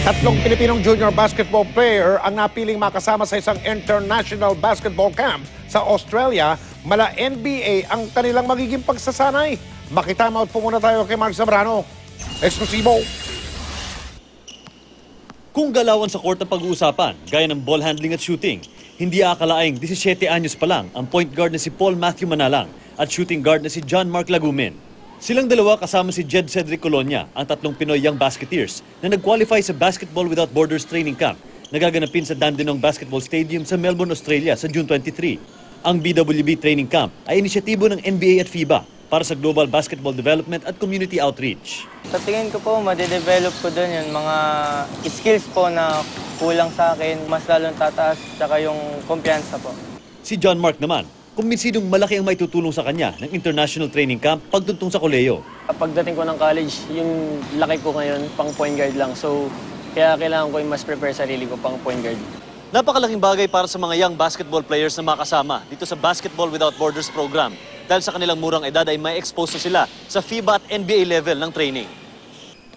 Tatlong Pilipinong junior basketball player ang napiling makasama sa isang international basketball camp sa Australia. Mala NBA ang kanilang magiging pagsasanay. Makitama out po muna tayo kay Mark Zambrano. Eksklusibo. Kung galawan sa court ang pag-uusapan, gaya ng ball handling at shooting, hindi aakalaing 17 anyos pa lang ang point guard na si Paul Matthew Manalang at shooting guard na si John Mark Lagumen. Silang dalawa kasama si Jed Cedric Colonia, ang tatlong Pinoy Young Basketeers na nag-qualify sa Basketball Without Borders training camp na gaganapin sa Dandenong Basketball Stadium sa Melbourne, Australia sa June 23. Ang BWB training camp ay inisyatibo ng NBA at FIBA para sa global basketball development at community outreach. Sa tingin ko po, madedevelop ko doon yung mga skills po na kulang sa akin, mas lalong tataas, tsaka yung kumpiyansa po. Si John Mark naman, kumbinsidong malaki ang maitutulong sa kanya ng international training camp pagtuntong sa koleyo. Pagdating ko ng college, yung laki ko ngayon pang point guard lang. So, kaya kailangan ko yung mas prepare sarili ko pang point guard. Napakalaking bagay para sa mga young basketball players na makasama dito sa Basketball Without Borders program dahil sa kanilang murang edad ay may expose sila sa FIBA at NBA level ng training.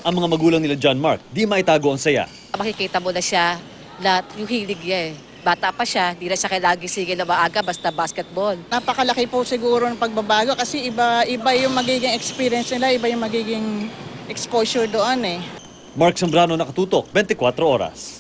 Ang mga magulang nila John Mark, di maitago ang saya. Makikita mo na siya, lahat yung hilig niya eh. Bata pa siya, di na siya kailangan sige na maaga basta basketball. Napakalaki po siguro ng pagbabago kasi iba yung magiging experience nila, iba yung magiging exposure doon eh. Mark Zambrano, nakatutok, 24 oras.